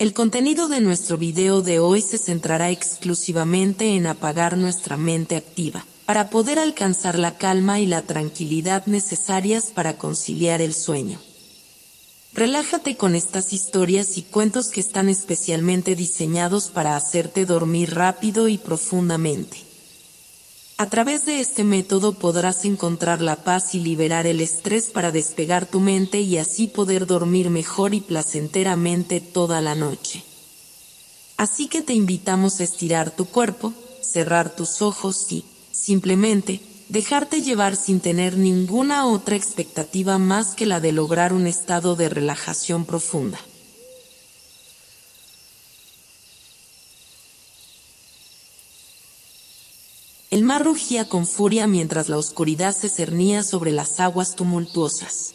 El contenido de nuestro video de hoy se centrará exclusivamente en apagar nuestra mente activa, para poder alcanzar la calma y la tranquilidad necesarias para conciliar el sueño. Relájate con estas historias y cuentos que están especialmente diseñados para hacerte dormir rápido y profundamente. A través de este método podrás encontrar la paz y liberar el estrés para despegar tu mente y así poder dormir mejor y placenteramente toda la noche. Así que te invitamos a estirar tu cuerpo, cerrar tus ojos y, simplemente, dejarte llevar sin tener ninguna otra expectativa más que la de lograr un estado de relajación profunda. El mar rugía con furia mientras la oscuridad se cernía sobre las aguas tumultuosas.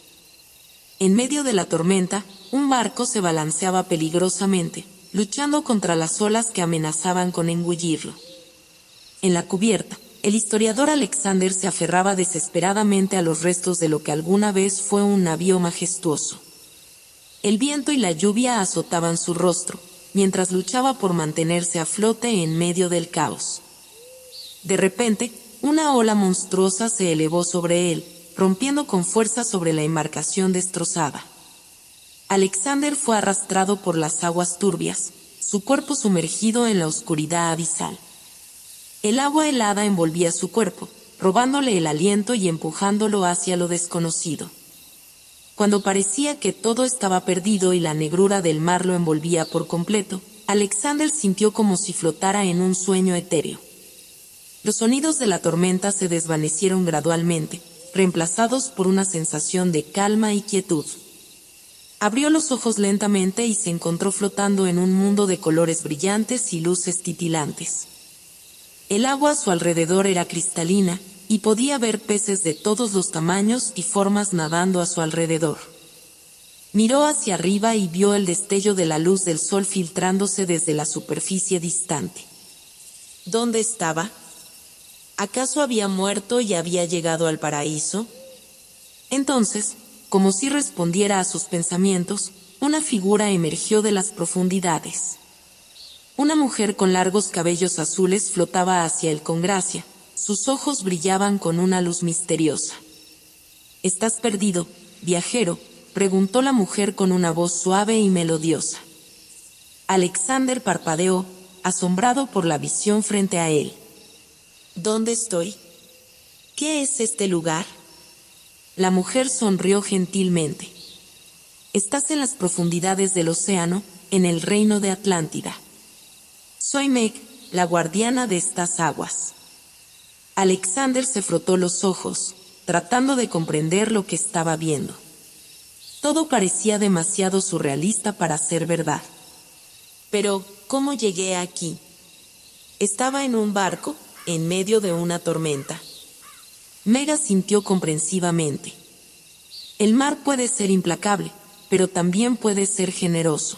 En medio de la tormenta, un barco se balanceaba peligrosamente, luchando contra las olas que amenazaban con engullirlo. En la cubierta, el historiador Alexander se aferraba desesperadamente a los restos de lo que alguna vez fue un navío majestuoso. El viento y la lluvia azotaban su rostro, mientras luchaba por mantenerse a flote en medio del caos. De repente, una ola monstruosa se elevó sobre él, rompiendo con fuerza sobre la embarcación destrozada. Alexander fue arrastrado por las aguas turbias, su cuerpo sumergido en la oscuridad abisal. El agua helada envolvía su cuerpo, robándole el aliento y empujándolo hacia lo desconocido. Cuando parecía que todo estaba perdido y la negrura del mar lo envolvía por completo, Alexander sintió como si flotara en un sueño etéreo. Los sonidos de la tormenta se desvanecieron gradualmente, reemplazados por una sensación de calma y quietud. Abrió los ojos lentamente y se encontró flotando en un mundo de colores brillantes y luces titilantes. El agua a su alrededor era cristalina, y podía ver peces de todos los tamaños y formas nadando a su alrededor. Miró hacia arriba y vio el destello de la luz del sol filtrándose desde la superficie distante. ¿Dónde estaba? ¿Acaso había muerto y había llegado al paraíso? Entonces, como si respondiera a sus pensamientos, una figura emergió de las profundidades. Una mujer con largos cabellos azules flotaba hacia él con gracia, sus ojos brillaban con una luz misteriosa. ¿Estás perdido, viajero?, preguntó la mujer con una voz suave y melodiosa. Alexander parpadeó, asombrado por la visión frente a él. ¿Dónde estoy? ¿Qué es este lugar? La mujer sonrió gentilmente. Estás en las profundidades del océano, en el reino de Atlántida. Soy Meg, la guardiana de estas aguas. Alexander se frotó los ojos, tratando de comprender lo que estaba viendo. Todo parecía demasiado surrealista para ser verdad. Pero, ¿cómo llegué aquí? Estaba en un barco, en medio de una tormenta. Meg asintió comprensivamente. El mar puede ser implacable, pero también puede ser generoso.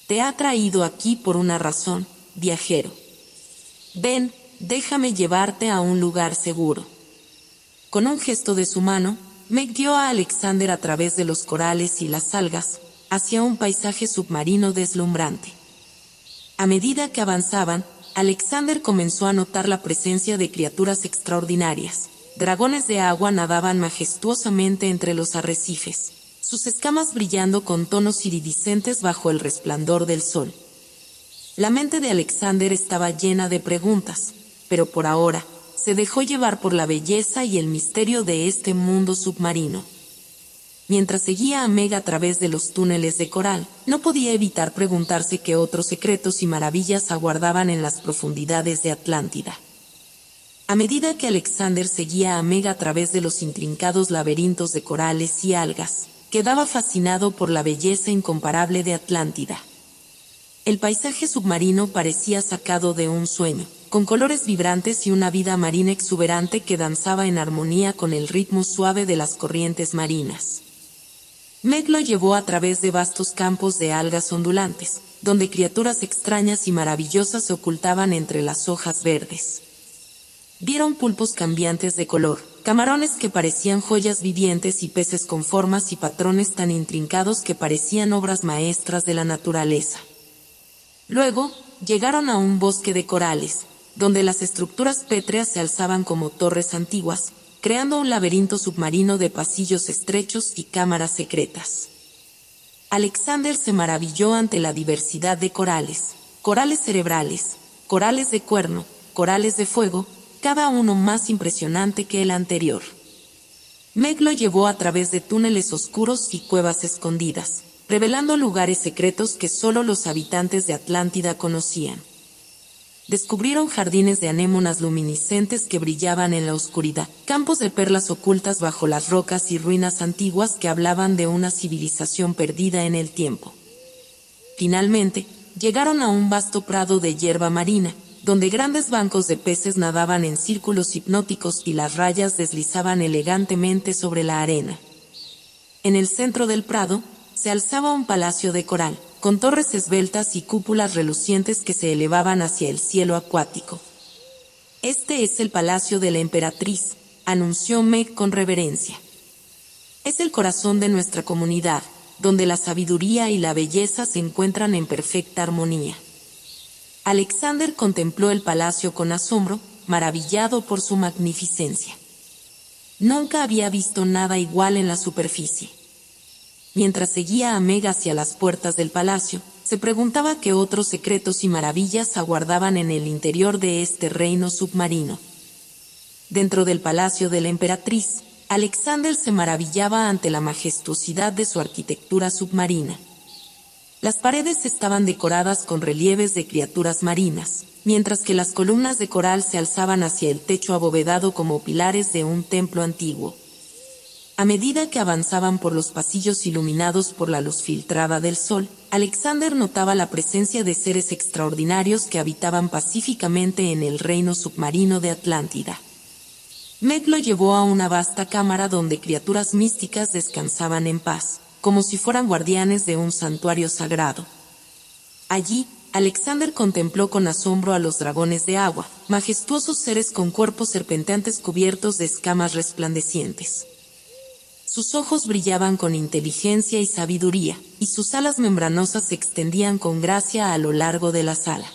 Te ha traído aquí por una razón, viajero. Ven, déjame llevarte a un lugar seguro. Con un gesto de su mano, Meg guió a Alexander a través de los corales y las algas, hacia un paisaje submarino deslumbrante. A medida que avanzaban, Alexander comenzó a notar la presencia de criaturas extraordinarias. Dragones de agua nadaban majestuosamente entre los arrecifes, sus escamas brillando con tonos iridiscentes bajo el resplandor del sol. La mente de Alexander estaba llena de preguntas, pero por ahora, se dejó llevar por la belleza y el misterio de este mundo submarino. Mientras seguía a Meg a través de los túneles de coral, no podía evitar preguntarse qué otros secretos y maravillas aguardaban en las profundidades de Atlántida. A medida que Alexander seguía a Meg a través de los intrincados laberintos de corales y algas, quedaba fascinado por la belleza incomparable de Atlántida. El paisaje submarino parecía sacado de un sueño, con colores vibrantes y una vida marina exuberante que danzaba en armonía con el ritmo suave de las corrientes marinas. Meg lo llevó a través de vastos campos de algas ondulantes, donde criaturas extrañas y maravillosas se ocultaban entre las hojas verdes. Vieron pulpos cambiantes de color, camarones que parecían joyas vivientes y peces con formas y patrones tan intrincados que parecían obras maestras de la naturaleza. Luego, llegaron a un bosque de corales, donde las estructuras pétreas se alzaban como torres antiguas, creando un laberinto submarino de pasillos estrechos y cámaras secretas. Alexander se maravilló ante la diversidad de corales, corales cerebrales, corales de cuerno, corales de fuego, cada uno más impresionante que el anterior. Meg lo llevó a través de túneles oscuros y cuevas escondidas, revelando lugares secretos que solo los habitantes de Atlántida conocían. Descubrieron jardines de anémonas luminiscentes que brillaban en la oscuridad, campos de perlas ocultas bajo las rocas y ruinas antiguas que hablaban de una civilización perdida en el tiempo. Finalmente, llegaron a un vasto prado de hierba marina, donde grandes bancos de peces nadaban en círculos hipnóticos y las rayas deslizaban elegantemente sobre la arena. En el centro del prado, se alzaba un palacio de coral, con torres esbeltas y cúpulas relucientes que se elevaban hacia el cielo acuático. «Este es el palacio de la emperatriz», anunció Meg con reverencia. «Es el corazón de nuestra comunidad, donde la sabiduría y la belleza se encuentran en perfecta armonía». Alexander contempló el palacio con asombro, maravillado por su magnificencia. Nunca había visto nada igual en la superficie. Mientras seguía a Meg hacia las puertas del palacio, se preguntaba qué otros secretos y maravillas aguardaban en el interior de este reino submarino. Dentro del palacio de la emperatriz, Alexander se maravillaba ante la majestuosidad de su arquitectura submarina. Las paredes estaban decoradas con relieves de criaturas marinas, mientras que las columnas de coral se alzaban hacia el techo abovedado como pilares de un templo antiguo. A medida que avanzaban por los pasillos iluminados por la luz filtrada del sol, Alexander notaba la presencia de seres extraordinarios que habitaban pacíficamente en el reino submarino de Atlántida. Meg lo llevó a una vasta cámara donde criaturas místicas descansaban en paz, como si fueran guardianes de un santuario sagrado. Allí, Alexander contempló con asombro a los dragones de agua, majestuosos seres con cuerpos serpenteantes cubiertos de escamas resplandecientes. Sus ojos brillaban con inteligencia y sabiduría, y sus alas membranosas se extendían con gracia a lo largo de la sala.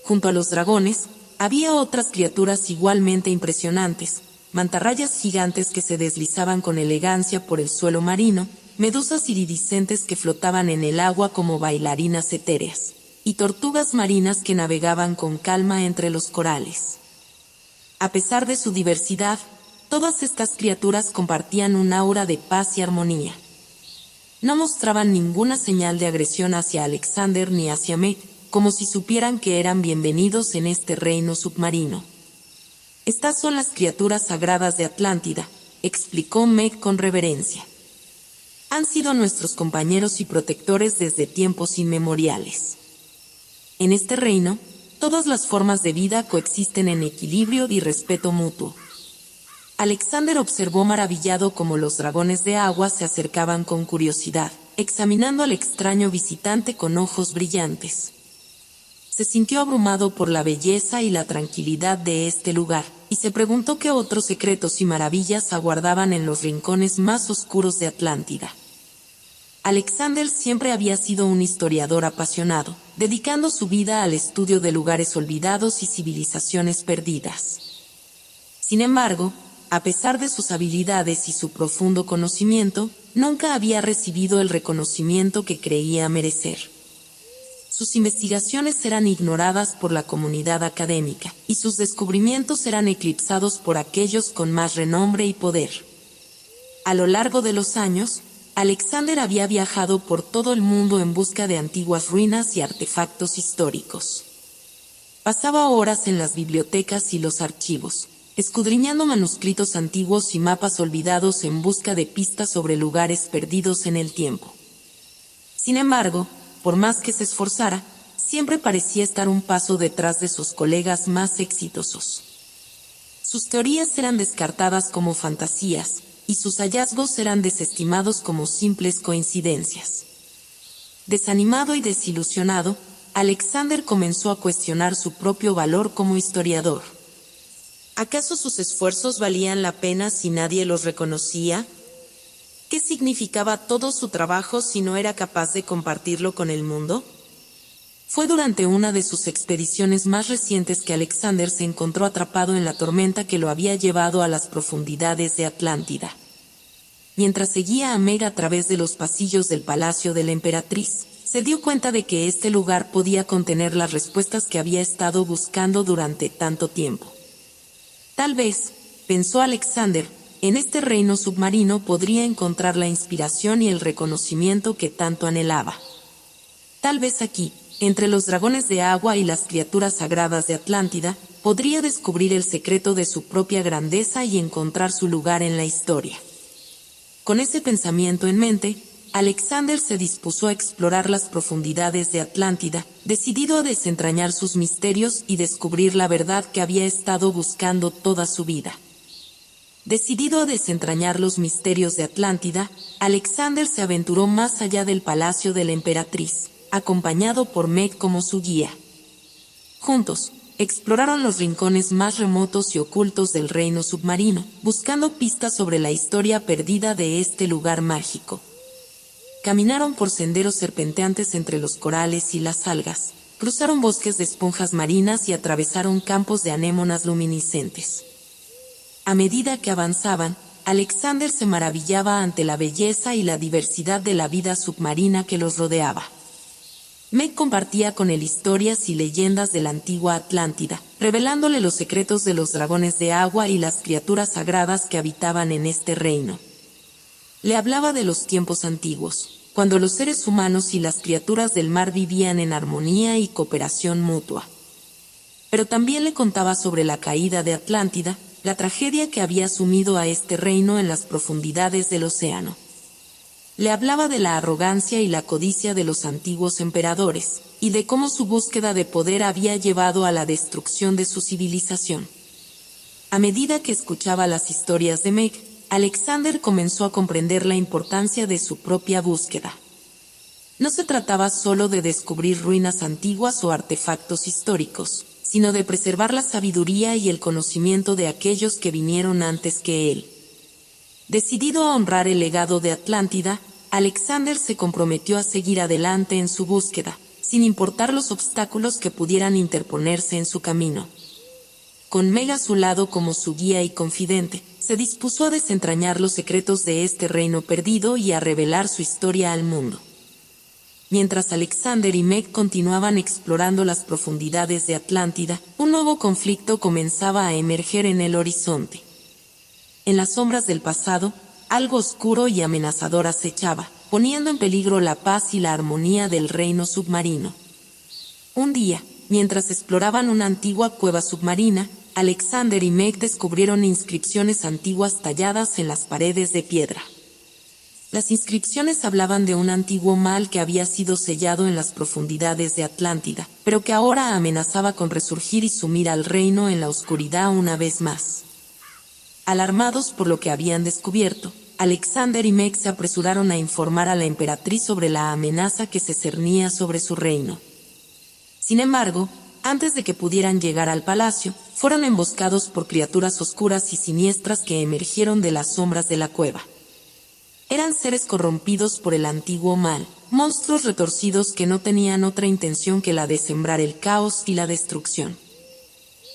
Junto a los dragones, había otras criaturas igualmente impresionantes, mantarrayas gigantes que se deslizaban con elegancia por el suelo marino, medusas iridiscentes que flotaban en el agua como bailarinas etéreas, y tortugas marinas que navegaban con calma entre los corales. A pesar de su diversidad, todas estas criaturas compartían un aura de paz y armonía. No mostraban ninguna señal de agresión hacia Alexander ni hacia Meg, como si supieran que eran bienvenidos en este reino submarino. «Estas son las criaturas sagradas de Atlántida», explicó Meg con reverencia. «Han sido nuestros compañeros y protectores desde tiempos inmemoriales. En este reino, todas las formas de vida coexisten en equilibrio y respeto mutuo». Alexander observó maravillado cómo los dragones de agua se acercaban con curiosidad, examinando al extraño visitante con ojos brillantes. Se sintió abrumado por la belleza y la tranquilidad de este lugar, y se preguntó qué otros secretos y maravillas aguardaban en los rincones más oscuros de Atlántida. Alexander siempre había sido un historiador apasionado, dedicando su vida al estudio de lugares olvidados y civilizaciones perdidas. Sin embargo, a pesar de sus habilidades y su profundo conocimiento, nunca había recibido el reconocimiento que creía merecer. Sus investigaciones eran ignoradas por la comunidad académica, y sus descubrimientos eran eclipsados por aquellos con más renombre y poder. A lo largo de los años, Alexander había viajado por todo el mundo en busca de antiguas ruinas y artefactos históricos. Pasaba horas en las bibliotecas y los archivos, escudriñando manuscritos antiguos y mapas olvidados en busca de pistas sobre lugares perdidos en el tiempo. Sin embargo, por más que se esforzara, siempre parecía estar un paso detrás de sus colegas más exitosos. Sus teorías eran descartadas como fantasías, y sus hallazgos eran desestimados como simples coincidencias. Desanimado y desilusionado, Alexander comenzó a cuestionar su propio valor como historiador. ¿Acaso sus esfuerzos valían la pena si nadie los reconocía? ¿Qué significaba todo su trabajo si no era capaz de compartirlo con el mundo? Fue durante una de sus expediciones más recientes que Alexander se encontró atrapado en la tormenta que lo había llevado a las profundidades de Atlántida. Mientras seguía a Meg a través de los pasillos del palacio de la emperatriz, se dio cuenta de que este lugar podía contener las respuestas que había estado buscando durante tanto tiempo. Tal vez, pensó Alexander, en este reino submarino podría encontrar la inspiración y el reconocimiento que tanto anhelaba. Tal vez aquí, entre los dragones de agua y las criaturas sagradas de Atlántida, podría descubrir el secreto de su propia grandeza y encontrar su lugar en la historia. Con ese pensamiento en mente, Alexander se dispuso a explorar las profundidades de Atlántida, decidido a desentrañar sus misterios y descubrir la verdad que había estado buscando toda su vida. Decidido a desentrañar los misterios de Atlántida, Alexander se aventuró más allá del palacio de la emperatriz, acompañado por Meg como su guía. Juntos, exploraron los rincones más remotos y ocultos del reino submarino, buscando pistas sobre la historia perdida de este lugar mágico. Caminaron por senderos serpenteantes entre los corales y las algas, cruzaron bosques de esponjas marinas y atravesaron campos de anémonas luminiscentes. A medida que avanzaban, Alexander se maravillaba ante la belleza y la diversidad de la vida submarina que los rodeaba. Meg compartía con él historias y leyendas de la antigua Atlántida, revelándole los secretos de los dragones de agua y las criaturas sagradas que habitaban en este reino. Le hablaba de los tiempos antiguos, cuando los seres humanos y las criaturas del mar vivían en armonía y cooperación mutua. Pero también le contaba sobre la caída de Atlántida, la tragedia que había sumido a este reino en las profundidades del océano. Le hablaba de la arrogancia y la codicia de los antiguos emperadores, y de cómo su búsqueda de poder había llevado a la destrucción de su civilización. A medida que escuchaba las historias de Meg, Alexander comenzó a comprender la importancia de su propia búsqueda. No se trataba solo de descubrir ruinas antiguas o artefactos históricos, sino de preservar la sabiduría y el conocimiento de aquellos que vinieron antes que él. Decidido a honrar el legado de Atlántida, Alexander se comprometió a seguir adelante en su búsqueda, sin importar los obstáculos que pudieran interponerse en su camino. Con Meg a su lado como su guía y confidente, se dispuso a desentrañar los secretos de este reino perdido y a revelar su historia al mundo. Mientras Alexander y Meg continuaban explorando las profundidades de Atlántida, un nuevo conflicto comenzaba a emerger en el horizonte. En las sombras del pasado, algo oscuro y amenazador acechaba, poniendo en peligro la paz y la armonía del reino submarino. Un día, mientras exploraban una antigua cueva submarina, Alexander y Meg descubrieron inscripciones antiguas talladas en las paredes de piedra. Las inscripciones hablaban de un antiguo mal que había sido sellado en las profundidades de Atlántida, pero que ahora amenazaba con resurgir y sumir al reino en la oscuridad una vez más. Alarmados por lo que habían descubierto, Alexander y Meg se apresuraron a informar a la emperatriz sobre la amenaza que se cernía sobre su reino. Sin embargo, antes de que pudieran llegar al palacio, fueron emboscados por criaturas oscuras y siniestras que emergieron de las sombras de la cueva. Eran seres corrompidos por el antiguo mal, monstruos retorcidos que no tenían otra intención que la de sembrar el caos y la destrucción.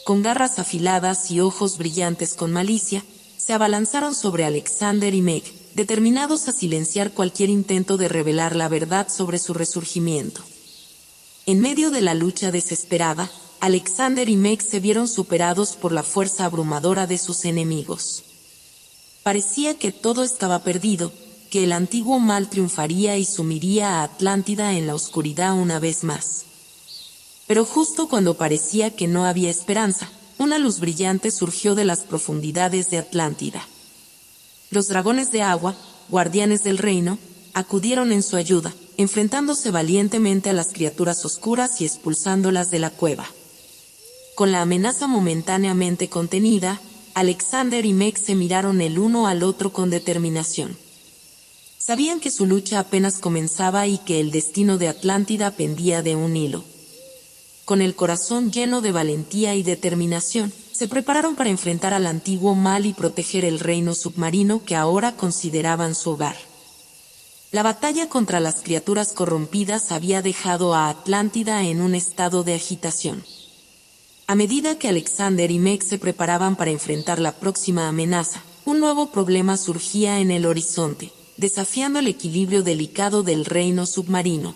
Con garras afiladas y ojos brillantes con malicia, se abalanzaron sobre Alexander y Meg, determinados a silenciar cualquier intento de revelar la verdad sobre su resurgimiento. En medio de la lucha desesperada, Alexander y Meg se vieron superados por la fuerza abrumadora de sus enemigos. Parecía que todo estaba perdido, que el antiguo mal triunfaría y sumiría a Atlántida en la oscuridad una vez más. Pero justo cuando parecía que no había esperanza, una luz brillante surgió de las profundidades de Atlántida. Los dragones de agua, guardianes del reino, acudieron en su ayuda, enfrentándose valientemente a las criaturas oscuras y expulsándolas de la cueva. Con la amenaza momentáneamente contenida, Alexander y Meg se miraron el uno al otro con determinación. Sabían que su lucha apenas comenzaba y que el destino de Atlántida pendía de un hilo. Con el corazón lleno de valentía y determinación, se prepararon para enfrentar al antiguo mal y proteger el reino submarino que ahora consideraban su hogar. La batalla contra las criaturas corrompidas había dejado a Atlántida en un estado de agitación. A medida que Alexander y Meg se preparaban para enfrentar la próxima amenaza, un nuevo problema surgía en el horizonte, desafiando el equilibrio delicado del reino submarino.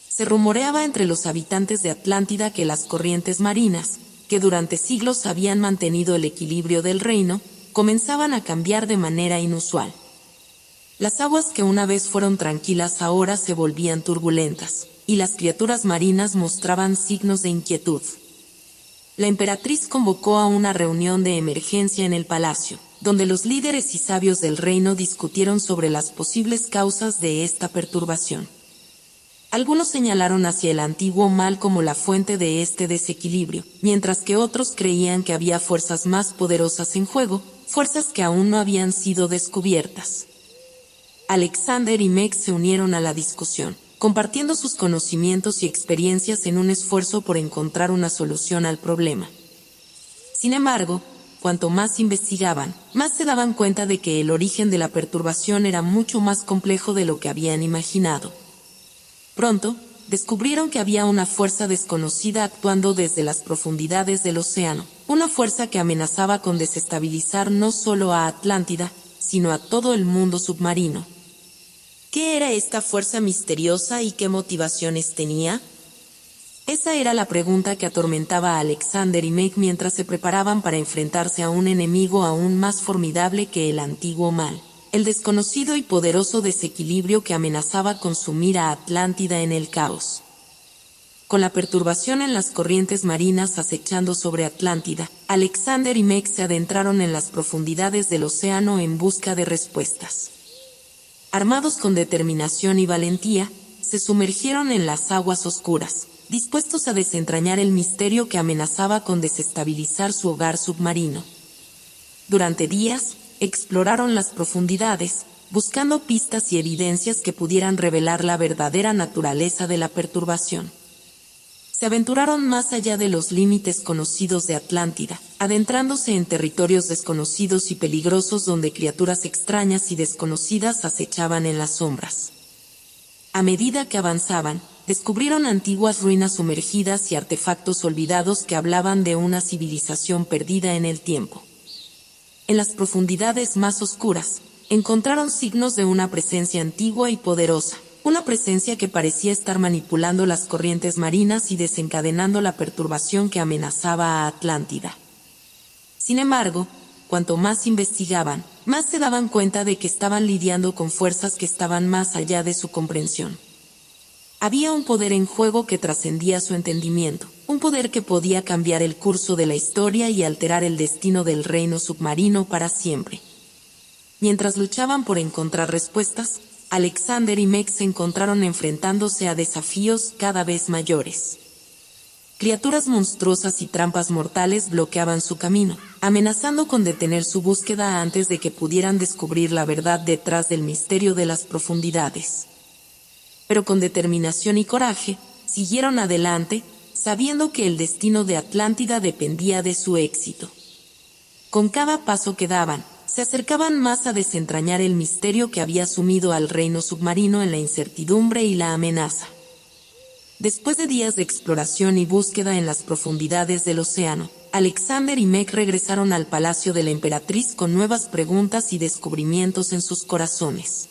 Se rumoreaba entre los habitantes de Atlántida que las corrientes marinas, que durante siglos habían mantenido el equilibrio del reino, comenzaban a cambiar de manera inusual. Las aguas que una vez fueron tranquilas ahora se volvían turbulentas, y las criaturas marinas mostraban signos de inquietud. La emperatriz convocó a una reunión de emergencia en el palacio, donde los líderes y sabios del reino discutieron sobre las posibles causas de esta perturbación. Algunos señalaron hacia el antiguo mal como la fuente de este desequilibrio, mientras que otros creían que había fuerzas más poderosas en juego, fuerzas que aún no habían sido descubiertas. Alexander y Meg se unieron a la discusión, compartiendo sus conocimientos y experiencias en un esfuerzo por encontrar una solución al problema. Sin embargo, cuanto más investigaban, más se daban cuenta de que el origen de la perturbación era mucho más complejo de lo que habían imaginado. Pronto, descubrieron que había una fuerza desconocida actuando desde las profundidades del océano, una fuerza que amenazaba con desestabilizar no solo a Atlántida, sino a todo el mundo submarino. ¿Qué era esta fuerza misteriosa y qué motivaciones tenía? Esa era la pregunta que atormentaba a Alexander y Meg mientras se preparaban para enfrentarse a un enemigo aún más formidable que el antiguo mal, el desconocido y poderoso desequilibrio que amenazaba consumir a Atlántida en el caos. Con la perturbación en las corrientes marinas acechando sobre Atlántida, Alexander y Meg se adentraron en las profundidades del océano en busca de respuestas. Armados con determinación y valentía, se sumergieron en las aguas oscuras, dispuestos a desentrañar el misterio que amenazaba con desestabilizar su hogar submarino. Durante días, exploraron las profundidades, buscando pistas y evidencias que pudieran revelar la verdadera naturaleza de la perturbación. Se aventuraron más allá de los límites conocidos de Atlántida, adentrándose en territorios desconocidos y peligrosos donde criaturas extrañas y desconocidas acechaban en las sombras. A medida que avanzaban, descubrieron antiguas ruinas sumergidas y artefactos olvidados que hablaban de una civilización perdida en el tiempo. En las profundidades más oscuras, encontraron signos de una presencia antigua y poderosa, una presencia que parecía estar manipulando las corrientes marinas y desencadenando la perturbación que amenazaba a Atlántida. Sin embargo, cuanto más investigaban, más se daban cuenta de que estaban lidiando con fuerzas que estaban más allá de su comprensión. Había un poder en juego que trascendía su entendimiento, un poder que podía cambiar el curso de la historia y alterar el destino del reino submarino para siempre. Mientras luchaban por encontrar respuestas, Alexander y Meg se encontraron enfrentándose a desafíos cada vez mayores. Criaturas monstruosas y trampas mortales bloqueaban su camino, amenazando con detener su búsqueda antes de que pudieran descubrir la verdad detrás del misterio de las profundidades. Pero con determinación y coraje, siguieron adelante, sabiendo que el destino de Atlántida dependía de su éxito. Con cada paso que daban, se acercaban más a desentrañar el misterio que había sumido al reino submarino en la incertidumbre y la amenaza. Después de días de exploración y búsqueda en las profundidades del océano, Alexander y Meg regresaron al palacio de la emperatriz con nuevas preguntas y descubrimientos en sus corazones.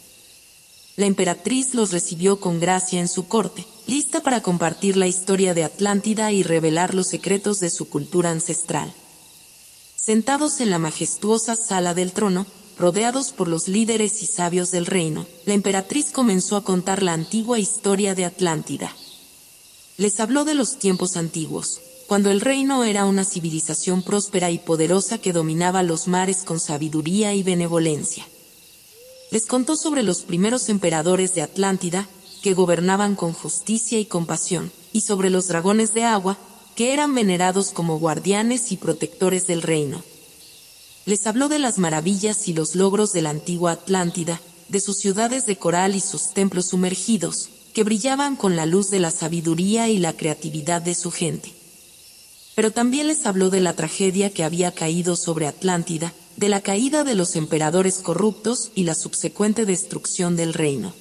La emperatriz los recibió con gracia en su corte, lista para compartir la historia de Atlántida y revelar los secretos de su cultura ancestral. Sentados en la majestuosa sala del trono, rodeados por los líderes y sabios del reino, la emperatriz comenzó a contar la antigua historia de Atlántida. Les habló de los tiempos antiguos, cuando el reino era una civilización próspera y poderosa que dominaba los mares con sabiduría y benevolencia. Les contó sobre los primeros emperadores de Atlántida, que gobernaban con justicia y compasión, y sobre los dragones de agua, que eran venerados como guardianes y protectores del reino. Les habló de las maravillas y los logros de la antigua Atlántida, de sus ciudades de coral y sus templos sumergidos, que brillaban con la luz de la sabiduría y la creatividad de su gente. Pero también les habló de la tragedia que había caído sobre Atlántida, de la caída de los emperadores corruptos y la subsecuente destrucción del reino.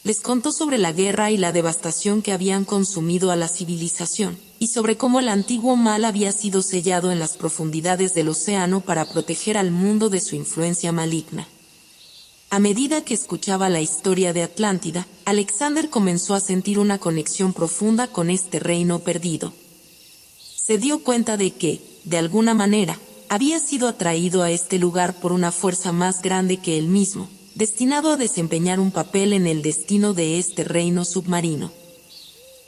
Les contó sobre la guerra y la devastación que habían consumido a la civilización, y sobre cómo el antiguo mal había sido sellado en las profundidades del océano para proteger al mundo de su influencia maligna. A medida que escuchaba la historia de Atlántida, Alexander comenzó a sentir una conexión profunda con este reino perdido. Se dio cuenta de que, de alguna manera, había sido atraído a este lugar por una fuerza más grande que él mismo, destinado a desempeñar un papel en el destino de este reino submarino.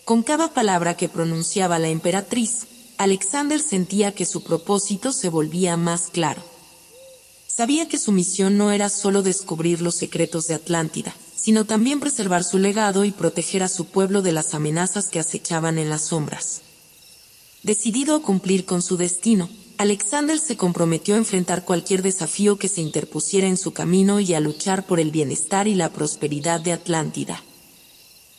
Con cada palabra que pronunciaba la emperatriz, Alexander sentía que su propósito se volvía más claro. Sabía que su misión no era solo descubrir los secretos de Atlántida, sino también preservar su legado y proteger a su pueblo de las amenazas que acechaban en las sombras. Decidido a cumplir con su destino, Alexander se comprometió a enfrentar cualquier desafío que se interpusiera en su camino y a luchar por el bienestar y la prosperidad de Atlántida.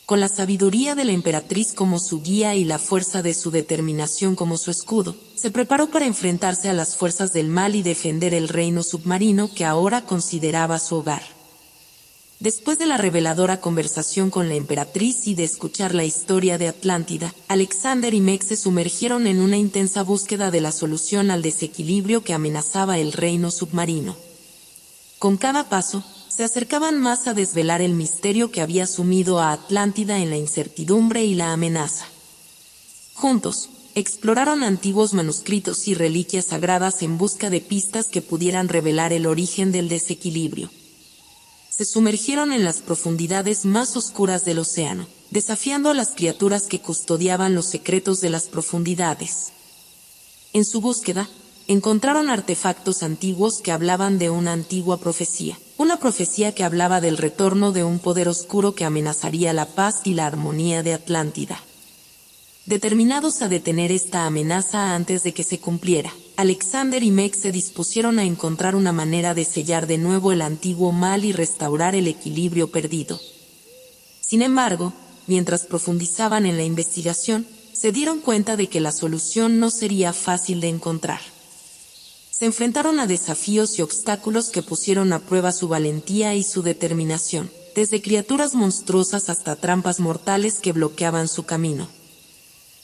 Con la sabiduría de la emperatriz como su guía y la fuerza de su determinación como su escudo, se preparó para enfrentarse a las fuerzas del mal y defender el reino submarino que ahora consideraba su hogar. Después de la reveladora conversación con la emperatriz y de escuchar la historia de Atlántida, Alexander y Meg se sumergieron en una intensa búsqueda de la solución al desequilibrio que amenazaba el reino submarino. Con cada paso, se acercaban más a desvelar el misterio que había sumido a Atlántida en la incertidumbre y la amenaza. Juntos, exploraron antiguos manuscritos y reliquias sagradas en busca de pistas que pudieran revelar el origen del desequilibrio. Se sumergieron en las profundidades más oscuras del océano, desafiando a las criaturas que custodiaban los secretos de las profundidades. En su búsqueda, encontraron artefactos antiguos que hablaban de una antigua profecía, una profecía que hablaba del retorno de un poder oscuro que amenazaría la paz y la armonía de Atlántida. Determinados a detener esta amenaza antes de que se cumpliera, Alexander y Meg se dispusieron a encontrar una manera de sellar de nuevo el antiguo mal y restaurar el equilibrio perdido. Sin embargo, mientras profundizaban en la investigación, se dieron cuenta de que la solución no sería fácil de encontrar. Se enfrentaron a desafíos y obstáculos que pusieron a prueba su valentía y su determinación, desde criaturas monstruosas hasta trampas mortales que bloqueaban su camino.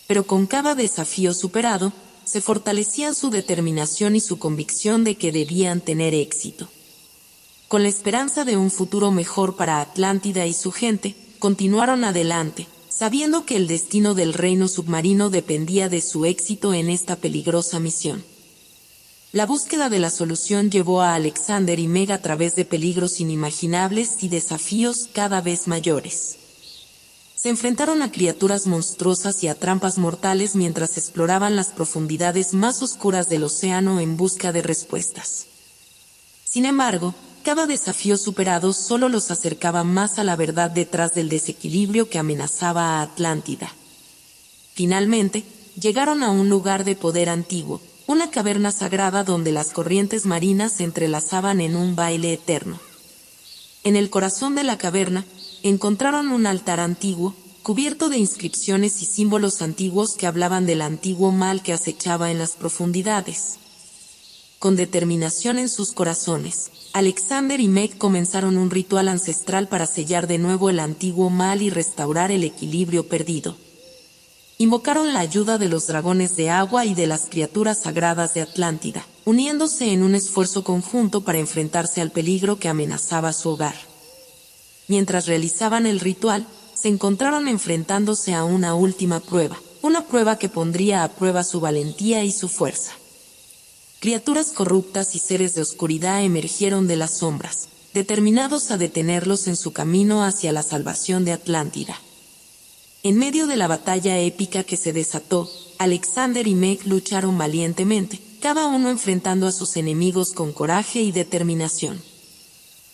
Pero con cada desafío superado, se fortalecían su determinación y su convicción de que debían tener éxito. Con la esperanza de un futuro mejor para Atlántida y su gente, continuaron adelante, sabiendo que el destino del reino submarino dependía de su éxito en esta peligrosa misión. La búsqueda de la solución llevó a Alexander y Meg a través de peligros inimaginables y desafíos cada vez mayores. Se enfrentaron a criaturas monstruosas y a trampas mortales mientras exploraban las profundidades más oscuras del océano en busca de respuestas. Sin embargo, cada desafío superado solo los acercaba más a la verdad detrás del desequilibrio que amenazaba a Atlántida. Finalmente, llegaron a un lugar de poder antiguo, una caverna sagrada donde las corrientes marinas se entrelazaban en un baile eterno. En el corazón de la caverna, encontraron un altar antiguo, cubierto de inscripciones y símbolos antiguos que hablaban del antiguo mal que acechaba en las profundidades. Con determinación en sus corazones, Alexander y Meg comenzaron un ritual ancestral para sellar de nuevo el antiguo mal y restaurar el equilibrio perdido. Invocaron la ayuda de los dragones de agua y de las criaturas sagradas de Atlántida, uniéndose en un esfuerzo conjunto para enfrentarse al peligro que amenazaba su hogar. Mientras realizaban el ritual, se encontraron enfrentándose a una última prueba, una prueba que pondría a prueba su valentía y su fuerza. Criaturas corruptas y seres de oscuridad emergieron de las sombras, determinados a detenerlos en su camino hacia la salvación de Atlántida. En medio de la batalla épica que se desató, Alexander y Meg lucharon valientemente, cada uno enfrentando a sus enemigos con coraje y determinación.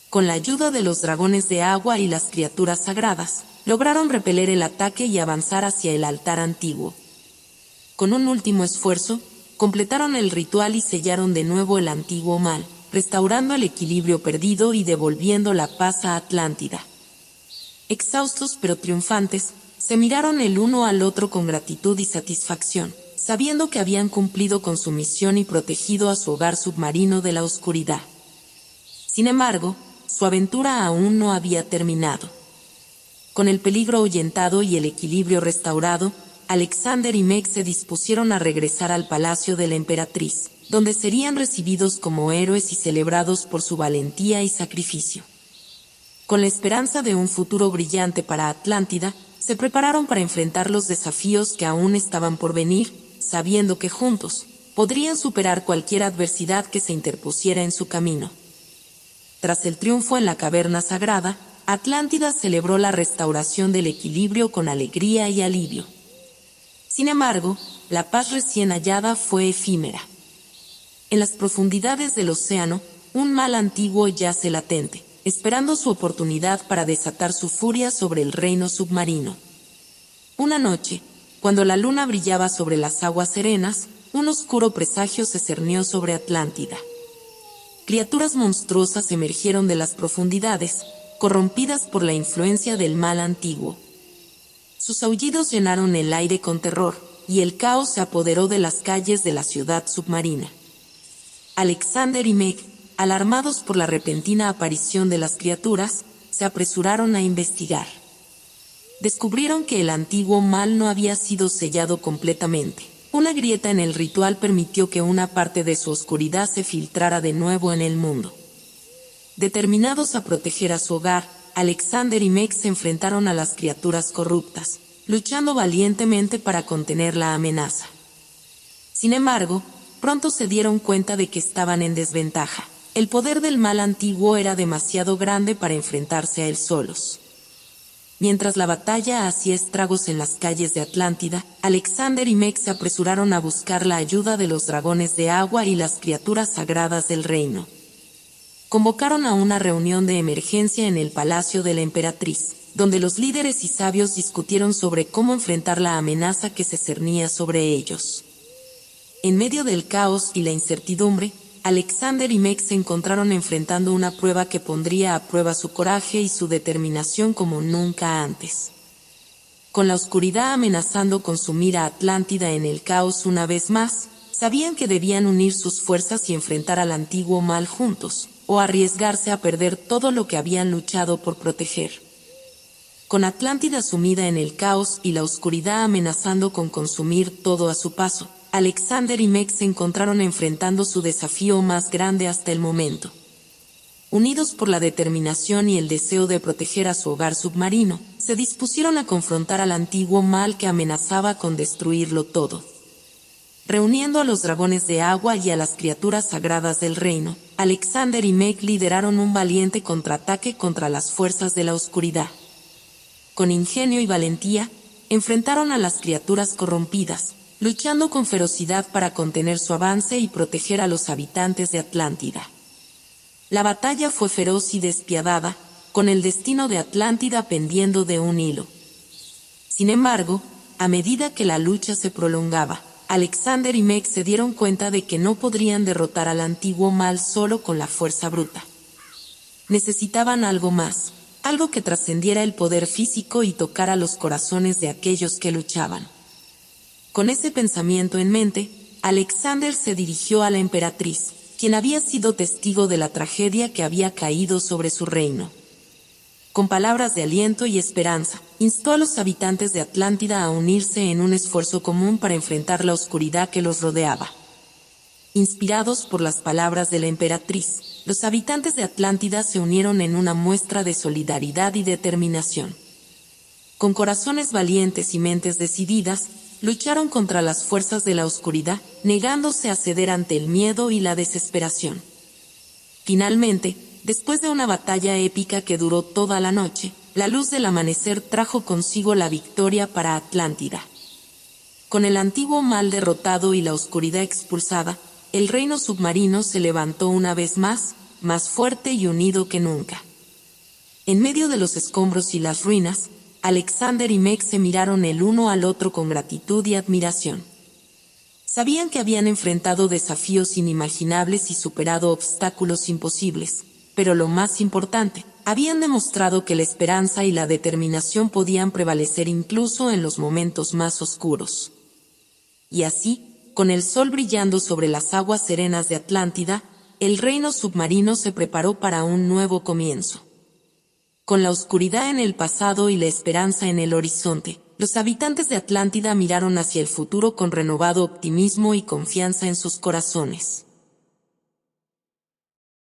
Con la ayuda de los dragones de agua y las criaturas sagradas, lograron repeler el ataque y avanzar hacia el altar antiguo. Con un último esfuerzo, completaron el ritual y sellaron de nuevo el antiguo mal, restaurando el equilibrio perdido y devolviendo la paz a Atlántida. Exhaustos pero triunfantes, se miraron el uno al otro con gratitud y satisfacción, sabiendo que habían cumplido con su misión y protegido a su hogar submarino de la oscuridad. Sin embargo, su aventura aún no había terminado. Con el peligro ahuyentado y el equilibrio restaurado, Alexander y Meg se dispusieron a regresar al palacio de la emperatriz, donde serían recibidos como héroes y celebrados por su valentía y sacrificio. Con la esperanza de un futuro brillante para Atlántida, se prepararon para enfrentar los desafíos que aún estaban por venir, sabiendo que juntos podrían superar cualquier adversidad que se interpusiera en su camino. Tras el triunfo en la caverna sagrada, Atlántida celebró la restauración del equilibrio con alegría y alivio. Sin embargo, la paz recién hallada fue efímera. En las profundidades del océano, un mal antiguo yace latente, esperando su oportunidad para desatar su furia sobre el reino submarino. Una noche, cuando la luna brillaba sobre las aguas serenas, un oscuro presagio se cernió sobre Atlántida. Criaturas monstruosas emergieron de las profundidades, corrompidas por la influencia del mal antiguo. Sus aullidos llenaron el aire con terror, y el caos se apoderó de las calles de la ciudad submarina. Alexander y Meg, alarmados por la repentina aparición de las criaturas, se apresuraron a investigar. Descubrieron que el antiguo mal no había sido sellado completamente. Una grieta en el ritual permitió que una parte de su oscuridad se filtrara de nuevo en el mundo. Determinados a proteger a su hogar, Alexander y Meg se enfrentaron a las criaturas corruptas, luchando valientemente para contener la amenaza. Sin embargo, pronto se dieron cuenta de que estaban en desventaja. El poder del mal antiguo era demasiado grande para enfrentarse a él solos. Mientras la batalla hacía estragos en las calles de Atlántida, Alexander y Meg se apresuraron a buscar la ayuda de los dragones de agua y las criaturas sagradas del reino. Convocaron a una reunión de emergencia en el palacio de la emperatriz, donde los líderes y sabios discutieron sobre cómo enfrentar la amenaza que se cernía sobre ellos. En medio del caos y la incertidumbre, Alexander y Meg se encontraron enfrentando una prueba que pondría a prueba su coraje y su determinación como nunca antes. Con la oscuridad amenazando consumir a Atlántida en el caos una vez más, sabían que debían unir sus fuerzas y enfrentar al antiguo mal juntos, o arriesgarse a perder todo lo que habían luchado por proteger. Con Atlántida sumida en el caos y la oscuridad amenazando con consumir todo a su paso, Alexander y Meg se encontraron enfrentando su desafío más grande hasta el momento. Unidos por la determinación y el deseo de proteger a su hogar submarino, se dispusieron a confrontar al antiguo mal que amenazaba con destruirlo todo. Reuniendo a los dragones de agua y a las criaturas sagradas del reino, Alexander y Meg lideraron un valiente contraataque contra las fuerzas de la oscuridad. Con ingenio y valentía, enfrentaron a las criaturas corrompidas, luchando con ferocidad para contener su avance y proteger a los habitantes de Atlántida. La batalla fue feroz y despiadada, con el destino de Atlántida pendiendo de un hilo. Sin embargo, a medida que la lucha se prolongaba, Alexander y Meg se dieron cuenta de que no podrían derrotar al antiguo mal solo con la fuerza bruta. Necesitaban algo más, algo que trascendiera el poder físico y tocara los corazones de aquellos que luchaban. Con ese pensamiento en mente, Alexander se dirigió a la emperatriz, quien había sido testigo de la tragedia que había caído sobre su reino. Con palabras de aliento y esperanza, instó a los habitantes de Atlántida a unirse en un esfuerzo común para enfrentar la oscuridad que los rodeaba. Inspirados por las palabras de la emperatriz, los habitantes de Atlántida se unieron en una muestra de solidaridad y determinación. Con corazones valientes y mentes decididas, lucharon contra las fuerzas de la oscuridad, negándose a ceder ante el miedo y la desesperación. Finalmente, después de una batalla épica que duró toda la noche, la luz del amanecer trajo consigo la victoria para Atlántida. Con el antiguo mal derrotado y la oscuridad expulsada, el reino submarino se levantó una vez más fuerte y unido que nunca. En medio de los escombros y las ruinas, Alexander y Meg se miraron el uno al otro con gratitud y admiración. Sabían que habían enfrentado desafíos inimaginables y superado obstáculos imposibles, pero lo más importante, Habían demostrado que la esperanza y la determinación podían prevalecer incluso en los momentos más oscuros. Y así, con el sol brillando sobre las aguas serenas de Atlántida, el reino submarino se preparó para un nuevo comienzo. Con la oscuridad en el pasado y la esperanza en el horizonte, los habitantes de Atlántida miraron hacia el futuro con renovado optimismo y confianza en sus corazones.